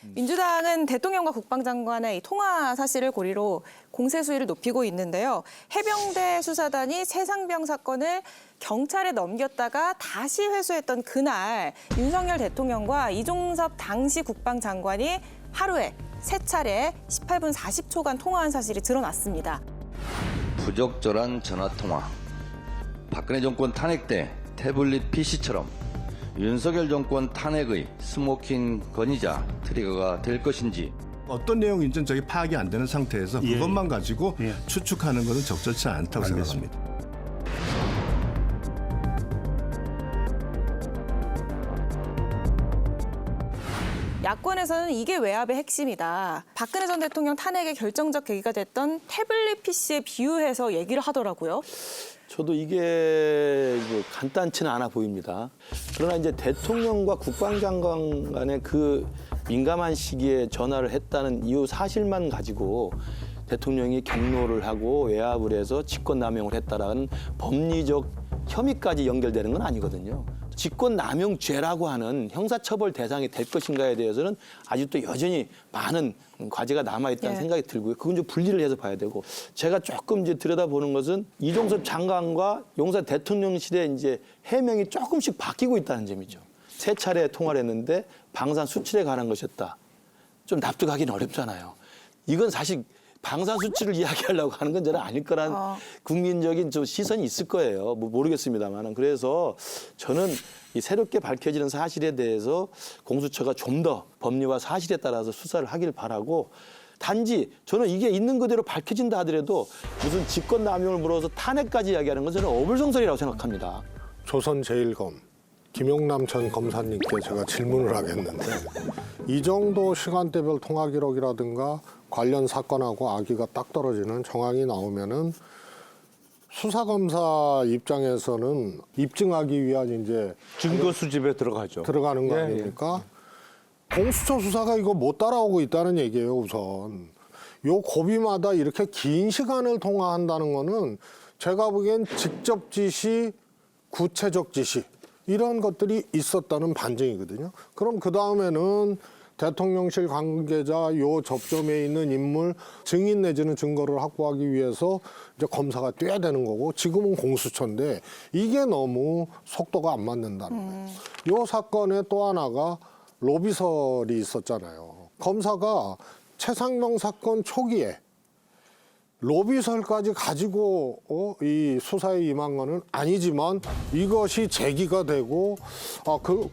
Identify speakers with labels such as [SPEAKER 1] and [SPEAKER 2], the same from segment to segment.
[SPEAKER 1] 민주당은 대통령과 국방장관의 이 통화 사실을 고리로 공세 수위를 높이고 있는데요. 해병대 수사단이 새상병 사건을 경찰에 넘겼다가 다시 회수했던 그날 윤석열 대통령과 이종섭 당시 국방장관이 하루에 3차례 18분 40초간 통화한 사실이 드러났습니다.
[SPEAKER 2] 부적절한 전화통화. 박근혜 정권 탄핵 때 태블릿 PC처럼 윤석열 정권 탄핵의 스모킹 건이자 트리거가 될 것인지.
[SPEAKER 3] 어떤 내용인지는 저희 파악이 안 되는 상태에서 그것만 가지고 추측하는 것은 적절치 않다고 생각합니다.
[SPEAKER 1] 야권에서는 이게 외압의 핵심이다. 박근혜 전 대통령 탄핵의 결정적 계기가 됐던 태블릿 PC에 비유해서 얘기를 하더라고요.
[SPEAKER 4] 저도 이게 간단치는 않아 보입니다. 그러나 이제 대통령과 국방장관 간의 그 민감한 시기에 전화를 했다는 이유 사실만 가지고 대통령이 경로를 하고 외압을 해서 직권남용을 했다라는 법리적 혐의까지 연결되는 건 아니거든요. 직권남용죄라고 하는 형사처벌 대상이 될 것인가에 대해서는 아직도 여전히 많은 과제가 남아있다는 생각이 들고요. 그건 좀 분리를 해서 봐야 되고, 제가 조금 이제 들여다보는 것은 이종섭 장관과 용산 대통령실의 이제 해명이 조금씩 바뀌고 있다는 점이죠. 3차례 통화를 했는데 방산 수출에 관한 것이었다. 좀 납득하기는 어렵잖아요. 이건 사실 방산 수출을 이야기하려고 하는 건 저는 아닐 거란 국민적인 좀 시선이 있을 거예요. 뭐 모르겠습니다만. 그래서 저는 이 새롭게 밝혀지는 사실에 대해서 공수처가 좀 더 법리와 사실에 따라서 수사를 하길 바라고, 단지 저는 이게 있는 그대로 밝혀진다 하더라도 무슨 직권남용을 물어서 탄핵까지 이야기하는 건 저는 어불성설이라고 생각합니다.
[SPEAKER 5] 조선제일검 김용남 전 검사님께 제가 질문을 하겠는데, 이 정도 시간대별 통화 기록이라든가 관련 사건하고 아기가 딱 떨어지는 정황이 나오면은 수사검사 입장에서는 입증하기 위한 이제
[SPEAKER 6] 증거 수집에 들어가죠.
[SPEAKER 5] 들어가는 거 아닙니까? 공수처 수사가 이거 못 따라오고 있다는 얘기예요, 우선. 요 고비마다 이렇게 긴 시간을 통화한다는 거는 제가 보기엔 직접 지시, 구체적 지시 이런 것들이 있었다는 반증이거든요. 그럼 그 다음에는 대통령실 관계자 요 접점에 있는 인물 증인 내지는 증거를 확보하기 위해서 이제 검사가 뛰어야 되는 거고, 지금은 공수처인데 이게 너무 속도가 안 맞는다는 거예요. 요 사건의 또 하나가 로비설이 있었잖아요. 검사가 최상병 사건 초기에 로비설까지 가지고 이 수사에 임한 거는 아니지만 이것이 제기가 되고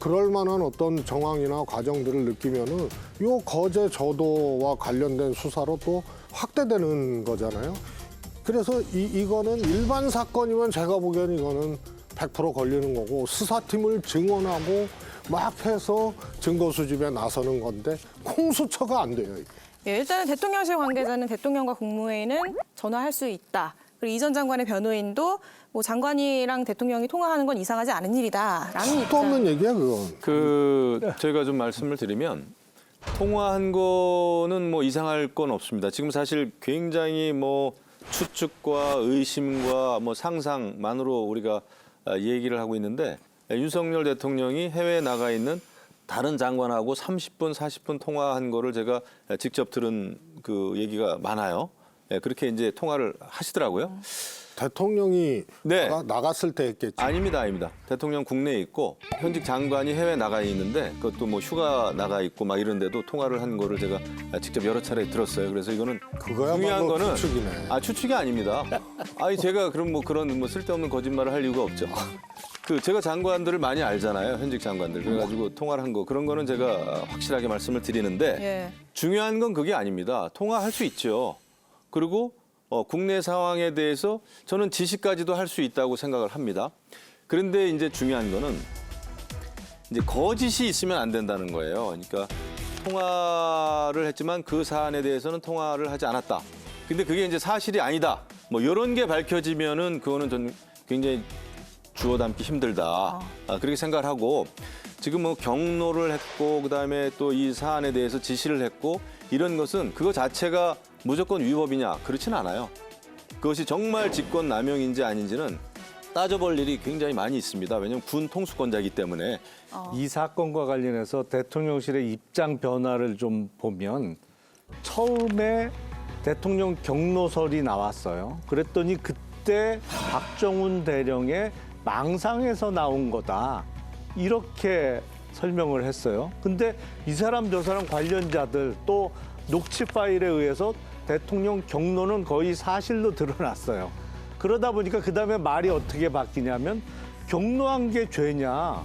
[SPEAKER 5] 그럴 만한 어떤 정황이나 과정들을 느끼면은 요 거제 저도와 관련된 수사로 또 확대되는 거잖아요. 그래서 이거는 일반 사건이면 제가 보기에는 이거는 100% 걸리는 거고, 수사팀을 증원하고 막 해서 증거 수집에 나서는 건데 공수처가 안 돼요.
[SPEAKER 1] 예, 일단은 대통령실 관계자는 대통령과 국무회의는 전화할 수 있다. 그리고 이 전 장관의 변호인도 뭐 장관이랑 대통령이 통화하는 건 이상하지 않은 일이다라는
[SPEAKER 5] 수도 없는 얘기야 그건.
[SPEAKER 6] 제가 좀 말씀을 드리면, 통화한 거는 뭐 이상할 건 없습니다. 지금 사실 굉장히 뭐 추측과 의심과 뭐 상상만으로 우리가 얘기를 하고 있는데, 윤석열 대통령이 해외에 나가 있는 다른 장관하고 30분, 40분 통화한 거를 제가 직접 들은 그 얘기가 많아요. 그렇게 이제 통화를 하시더라고요.
[SPEAKER 5] 대통령이 나갔을 때 했겠지.
[SPEAKER 6] 아닙니다. 대통령 국내에 있고 현직 장관이 해외 나가 있는데, 그것도 뭐 휴가 나가 있고 막 이런데도 통화를 한 거를 제가 직접 여러 차례 들었어요. 그래서 이거는 중요한 거는
[SPEAKER 5] 추측이네.
[SPEAKER 6] 추측이 아닙니다. 제가 그럼 뭐 그런 뭐 쓸데없는 거짓말을 할 이유가 없죠. 제가 장관들을 많이 알잖아요. 현직 장관들. 그래가지고 통화를 한 거, 그런 거는 제가 확실하게 말씀을 드리는데, 중요한 건 그게 아닙니다. 통화할 수 있죠. 그리고 국내 상황에 대해서 저는 지시까지도 할 수 있다고 생각을 합니다. 그런데 이제 중요한 거는 이제 거짓이 있으면 안 된다는 거예요. 그러니까 통화를 했지만 그 사안에 대해서는 통화를 하지 않았다. 근데 그게 이제 사실이 아니다. 뭐 이런 게 밝혀지면은 그거는 전 굉장히 주워 담기 힘들다. 그렇게 생각을 하고, 지금 뭐 경로를 했고 그다음에 또 이 사안에 대해서 지시를 했고, 이런 것은 그거 자체가 무조건 위법이냐? 그렇진 않아요. 그것이 정말 직권남용인지 아닌지는 따져볼 일이 굉장히 많이 있습니다. 왜냐하면 군 통수권자이기 때문에.
[SPEAKER 7] 이 사건과 관련해서 대통령실의 입장 변화를 좀 보면 처음에 대통령 경로설이 나왔어요. 그랬더니 그때 박정훈 대령의 망상에서 나온 거다. 이렇게 설명을 했어요. 근데 이 사람 저 사람 관련자들 또 녹취 파일에 의해서 대통령 경로는 거의 사실로 드러났어요. 그러다 보니까 그다음에 말이 어떻게 바뀌냐면 경로한 게 죄냐.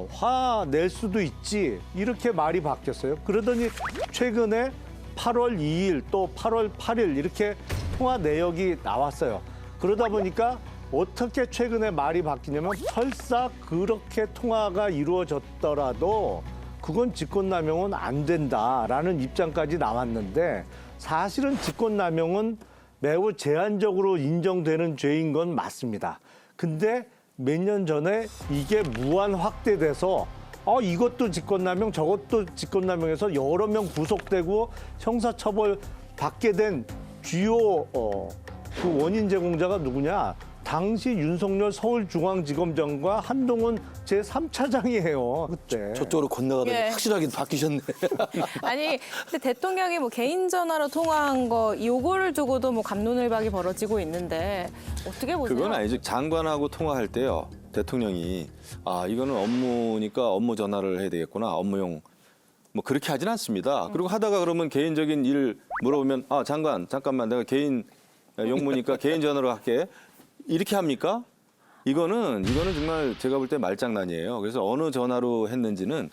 [SPEAKER 7] 화 낼 수도 있지. 이렇게 말이 바뀌었어요. 그러더니 최근에 8월 2일 또 8월 8일 이렇게 통화 내역이 나왔어요. 그러다 보니까 어떻게 최근에 말이 바뀌냐면 설사 그렇게 통화가 이루어졌더라도 그건 직권남용은 안 된다라는 입장까지 나왔는데 사실은 직권남용은 매우 제한적으로 인정되는 죄인 건 맞습니다. 근데 몇 년 전에 이게 무한 확대돼서 이것도 직권남용 저것도 직권남용해서 여러 명 구속되고 형사처벌 받게 된 주요 그 원인 제공자가 누구냐? 당시 윤석열 서울중앙지검장과 한동훈 제3차장이에요. 그때.
[SPEAKER 4] 저쪽으로 건너가더니
[SPEAKER 1] 예.
[SPEAKER 4] 확실하게 바뀌셨네.
[SPEAKER 1] 아니, 근데 대통령이 뭐 개인 전화로 통화한 거 요거를 두고도 뭐 갑론을박이 벌어지고 있는데 어떻게 보세요?
[SPEAKER 6] 그건 아니죠. 장관하고 통화할 때요. 대통령이 이거는 업무니까 업무 전화를 해야 되겠구나. 업무용. 뭐 그렇게 하진 않습니다. 그리고 하다가 그러면 개인적인 일 물어보면 장관 잠깐만 내가 개인 용무니까 개인 전화로 할게. 이렇게 합니까? 이거는 정말 제가 볼 때 말장난이에요. 그래서 어느 전화로 했는지는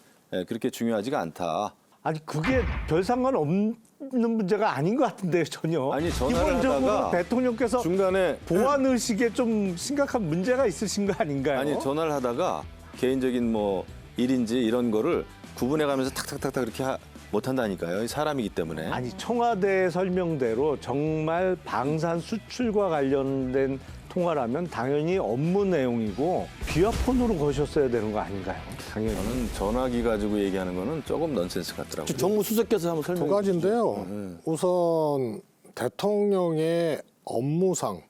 [SPEAKER 6] 그렇게 중요하지가 않다.
[SPEAKER 7] 아니 그게 별 상관 없는 문제가 아닌 것 같은데요, 전혀.
[SPEAKER 6] 아니, 전화를
[SPEAKER 7] 기본적으로
[SPEAKER 6] 하다가
[SPEAKER 7] 대통령께서
[SPEAKER 6] 중간에
[SPEAKER 7] 보안 의식에 좀 심각한 문제가 있으신 거 아닌가요?
[SPEAKER 6] 아니 전화를 하다가 개인적인 뭐 일인지 이런 거를 구분해 가면서 탁탁탁탁 그렇게 못한다니까요. 사람이기 때문에.
[SPEAKER 7] 아니 청와대 설명대로 정말 방산 수출과 관련된 통화라면 당연히 업무 내용이고 비화폰으로 거셨어야 되는 거 아닌가요? 당연히.
[SPEAKER 6] 저는 전화기 가지고 얘기하는 거는 조금 넌센스 같더라고요.
[SPEAKER 4] 정무수석께서 한번 설명해
[SPEAKER 5] 두 가지인데요. 우선 대통령의 업무상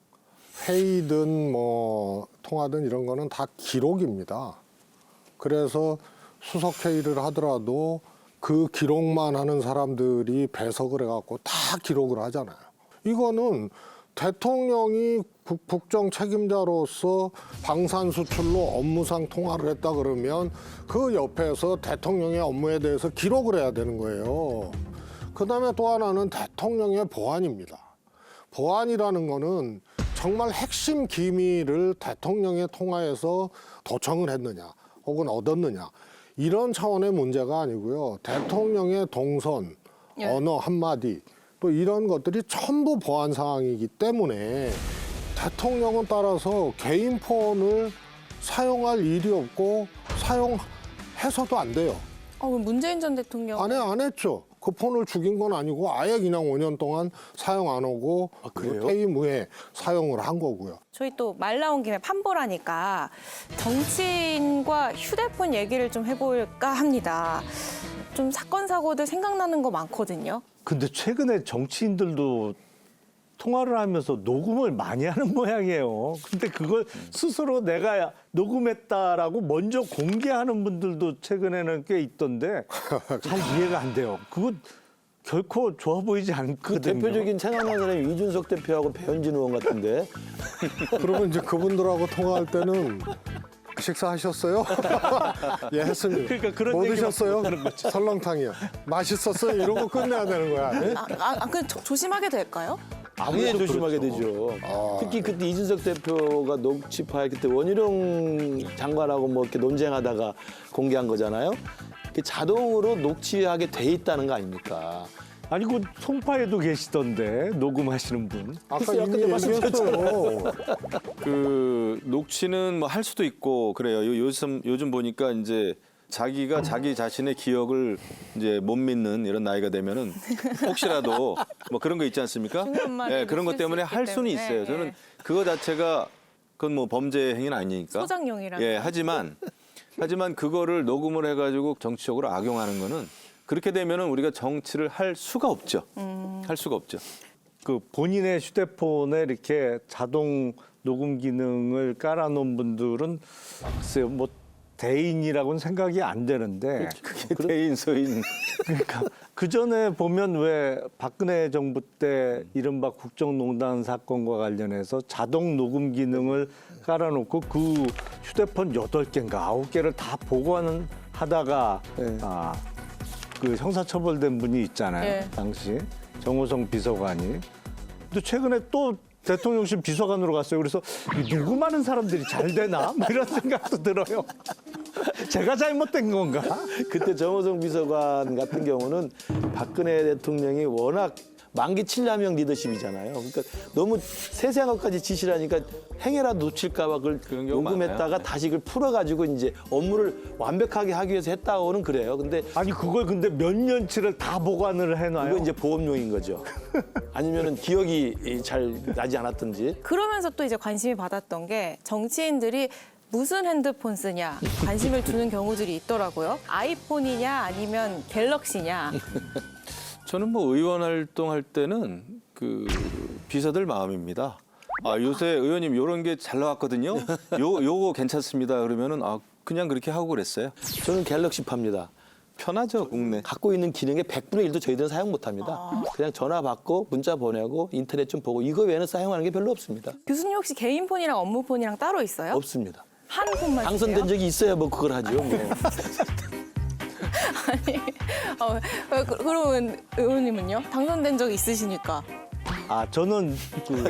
[SPEAKER 5] 회의든 뭐 통화든 이런 거는 다 기록입니다. 그래서 수석 회의를 하더라도 그 기록만 하는 사람들이 배석을 해갖고 다 기록을 하잖아요. 이거는 대통령이 국정 책임자로서 방산 수출로 업무상 통화를 했다 그러면 그 옆에서 대통령의 업무에 대해서 기록을 해야 되는 거예요. 그다음에 또 하나는 대통령의 보안입니다. 보안이라는 거는 정말 핵심 기밀을 대통령의 통화에서 도청을 했느냐 혹은 얻었느냐 이런 차원의 문제가 아니고요. 대통령의 동선,
[SPEAKER 1] 예.
[SPEAKER 5] 언어 한마디 또 이런 것들이 전부 보안 사항이기 때문에 대통령은 따라서 개인 폰을 사용할 일이 없고 사용해서도 안 돼요.
[SPEAKER 1] 그럼 문재인 전 대통령
[SPEAKER 5] 안 했죠. 그 폰을 죽인 건 아니고 아예 그냥 5년 동안 사용 안 하고
[SPEAKER 4] 그래요?
[SPEAKER 5] 퇴임 후에 사용을 한 거고요.
[SPEAKER 1] 저희 또 말 나온 김에 판보라니까 정치인과 휴대폰 얘기를 좀 해볼까 합니다. 좀 사건 사고들 생각나는 거 많거든요.
[SPEAKER 7] 근데 최근에 정치인들도 통화를 하면서 녹음을 많이 하는 모양이에요. 근데 그걸 스스로 내가 녹음했다라고 먼저 공개하는 분들도 최근에는 꽤 있던데 잘 이해가 안 돼요. 그거 결코 좋아 보이지
[SPEAKER 4] 그
[SPEAKER 7] 않거든요.
[SPEAKER 4] 대표적인 생각나는 사람이 이준석 대표하고 배현진 의원 같은데.
[SPEAKER 5] 그러면 이제 그분들하고 통화할 때는 식사하셨어요? 예, 했습니다.
[SPEAKER 7] 그러니까 그런
[SPEAKER 5] 뭐
[SPEAKER 7] 얘기만
[SPEAKER 5] 드셨어요? 설렁탕이요. 맛있었어요? 이러고 끝내야 되는 거야. 예?
[SPEAKER 1] 그 조심하게 될까요?
[SPEAKER 4] 당연히 조심하게 되죠. 특히 그때 이준석 대표가 녹취 파일 그때 원희룡 장관하고 뭐 이렇게 논쟁하다가 공개한 거잖아요. 그 자동으로 녹취하게 돼 있다는 거 아닙니까?
[SPEAKER 7] 아니 그 송파에도 계시던데 녹음하시는 분.
[SPEAKER 5] 아까
[SPEAKER 4] 글쎄요,
[SPEAKER 5] 이미
[SPEAKER 4] 아까
[SPEAKER 5] 얘기했어요.
[SPEAKER 6] 그 녹취는 뭐 할 수도 있고 그래요. 요즘 보니까 이제 자기가 자기 자신의 기억을 이제 못 믿는 이런 나이가 되면은 혹시라도 뭐 그런 거 있지 않습니까?
[SPEAKER 1] 중간말이
[SPEAKER 6] 예, 그런 것
[SPEAKER 1] 있을
[SPEAKER 6] 때문에
[SPEAKER 1] 수 있기
[SPEAKER 6] 할 수는
[SPEAKER 1] 때문에,
[SPEAKER 6] 있어요. 저는
[SPEAKER 1] 예.
[SPEAKER 6] 그거 자체가 그건 뭐 범죄 행위는 아니니까.
[SPEAKER 1] 소장용이라면.
[SPEAKER 6] 예, 하지만 그거를 녹음을 해가지고 정치적으로 악용하는 거는 그렇게 되면은 우리가 정치를 할 수가 없죠. 할 수가 없죠.
[SPEAKER 7] 그 본인의 휴대폰에 이렇게 자동 녹음 기능을 깔아놓은 분들은 글쎄요, 뭐 대인이라고는 생각이 안 되는데
[SPEAKER 6] 그게 대인 소인.
[SPEAKER 7] 그러니까 그 전에 보면 왜 박근혜 정부 때 이른바 국정농단 사건과 관련해서 자동 녹음 기능을 깔아놓고 그 휴대폰 8개인가 9개를 다 보관하다가
[SPEAKER 4] 네.
[SPEAKER 7] 그 형사처벌된 분이 있잖아요.
[SPEAKER 1] 네.
[SPEAKER 7] 당시 정호성 비서관이. 근데 최근에 또 대통령실 비서관으로 갔어요. 그래서 이 누구 많은 사람들이 잘 되나? 뭐 이런 생각도 들어요. 제가 잘못된 건가?
[SPEAKER 4] 그때 정호성 비서관 같은 경우는 박근혜 대통령이 워낙 만기 칠남형 리더십이잖아요. 그러니까 너무 세세한 것까지 지시를 하니까 행여라도 놓칠까 봐 그걸
[SPEAKER 6] 그런 경우
[SPEAKER 4] 녹음했다가
[SPEAKER 6] 많아요.
[SPEAKER 4] 다시 그걸 풀어가지고 이제 업무를 완벽하게 하기 위해서 했다고는 그래요. 근데
[SPEAKER 7] 아니 그걸 근데 몇 년치를 다 보관을 해놔요.
[SPEAKER 4] 이거 이제 보험용인 거죠. 아니면은 기억이 잘 나지 않았든지.
[SPEAKER 1] 그러면서 또 이제 관심이 받았던 게 정치인들이 무슨 핸드폰 쓰냐 관심을 두는 경우들이 있더라고요. 아이폰이냐 아니면 갤럭시냐.
[SPEAKER 6] 저는 뭐 의원 활동할 때는 그 비서들 마음입니다. 아 요새 의원님 이런 게 잘 나왔거든요. 요거 괜찮습니다. 그러면은 아 그냥 그렇게 하고 그랬어요.
[SPEAKER 4] 저는 갤럭시파입니다.
[SPEAKER 6] 편하죠 국내.
[SPEAKER 4] 갖고 있는 기능의 100분의 1도 저희들은 사용 못합니다. 그냥 전화 받고 문자 보내고 인터넷 좀 보고 이거 외에는 사용하는 게 별로 없습니다.
[SPEAKER 1] 교수님 혹시 개인 폰이랑 업무 폰이랑 따로 있어요?
[SPEAKER 4] 없습니다.
[SPEAKER 1] 한 폰만
[SPEAKER 4] 당선된
[SPEAKER 1] 쓰세요?
[SPEAKER 4] 적이 있어야 뭐 그걸 하죠. 뭐.
[SPEAKER 1] 그러면 의원님은요? 당선된 적 있으시니까.
[SPEAKER 7] 저는 그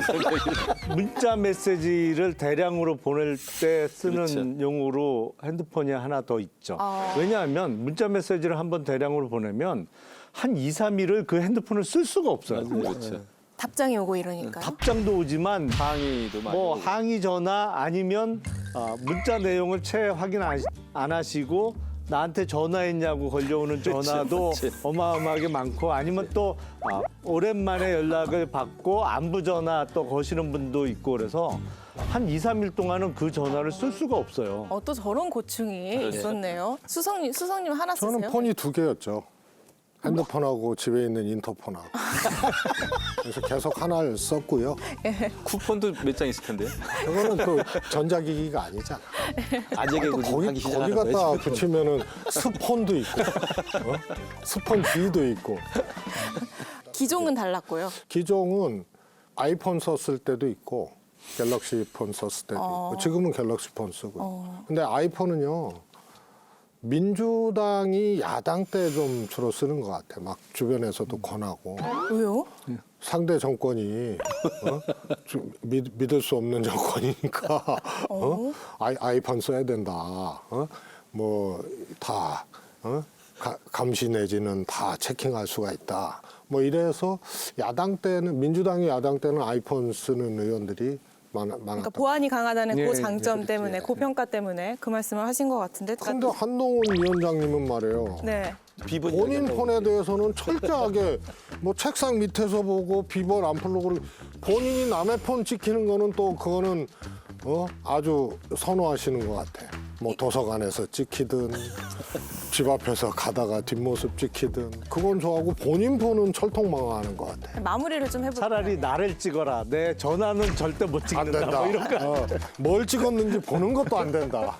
[SPEAKER 7] 문자 메시지를 대량으로 보낼 때 쓰는
[SPEAKER 6] 그렇죠.
[SPEAKER 7] 용으로 핸드폰이 하나 더 있죠.
[SPEAKER 1] 아.
[SPEAKER 7] 왜냐하면 문자 메시지를 한번 대량으로 보내면 한 2, 3일을 그 핸드폰을 쓸 수가 없어요.
[SPEAKER 6] 그렇죠.
[SPEAKER 1] 답장이 오고 이러니까요.
[SPEAKER 7] 답장도 오지만
[SPEAKER 6] 항의도 많이.
[SPEAKER 7] 뭐
[SPEAKER 6] 오고.
[SPEAKER 7] 항의 전화 아니면 문자 내용을 채 확인 안 하시고 나한테 전화했냐고 걸려오는 전화도
[SPEAKER 6] 그치.
[SPEAKER 7] 어마어마하게 많고 아니면 또 오랜만에 연락을 받고 안부 전화 또 거시는 분도 있고 그래서 한 2, 3일 동안은 그 전화를 쓸 수가 없어요.
[SPEAKER 1] 또 저런 고충이 있었네요. 수성님 하나 쓰세요?
[SPEAKER 5] 저는 폰이 2개였죠. 핸드폰하고 집에 있는 인터폰하고. 그래서 계속 하나를 썼고요.
[SPEAKER 6] 쿠폰도 몇 장 있을 텐데.
[SPEAKER 5] 그거는 그 전자기기가 아니잖아.
[SPEAKER 4] 아재 개그 좀
[SPEAKER 5] 거기
[SPEAKER 4] 하기 시작하는
[SPEAKER 5] 갖다
[SPEAKER 4] 거예요.
[SPEAKER 5] 붙이면은 스폰도 있고, 스폰 D도 있고.
[SPEAKER 1] 기종은 달랐고요.
[SPEAKER 5] 기종은 아이폰 썼을 때도 있고 갤럭시 폰 썼을 때도 있고 지금은 갤럭시 폰 쓰고요. 근데 아이폰은요. 민주당이 야당 때 좀 주로 쓰는 것 같아. 막 주변에서도 권하고.
[SPEAKER 1] 왜요?
[SPEAKER 5] 상대 정권이 믿을 수 없는 정권이니까 아이폰 써야 된다. 뭐 다 감시 내지는 다 체킹할 수가 있다. 뭐 이래서 야당 때는 민주당이 야당 때는 아이폰 쓰는 의원들이 많았다.
[SPEAKER 1] 그러니까 보안이 강하다는
[SPEAKER 7] 예,
[SPEAKER 1] 그 장점
[SPEAKER 7] 예,
[SPEAKER 1] 때문에, 그 평가 때문에 그 말씀을 하신 것 같은데.
[SPEAKER 5] 근데 한동훈 위원장님은 말이에요.
[SPEAKER 1] 네.
[SPEAKER 4] 비번
[SPEAKER 5] 본인
[SPEAKER 4] 얘기한다고.
[SPEAKER 5] 폰에 대해서는 철저하게 뭐 책상 밑에서 보고 비번 안 풀고 본인이 남의 폰 찍히는 거는 또 그거는 아주 선호하시는 것 같아. 뭐 도서관에서 찍히든 집 앞에서 가다가 뒷모습 찍히든 그건 좋아하고 본인 폰은 철통망하는 것 같아.
[SPEAKER 1] 마무리를 좀 해볼까요?
[SPEAKER 7] 차라리 나를 찍어라. 내 전화는 절대 못
[SPEAKER 5] 안
[SPEAKER 7] 찍는다.
[SPEAKER 5] 된다.
[SPEAKER 7] 뭐 이런 거.
[SPEAKER 5] 뭘 찍었는지 보는 것도 안 된다.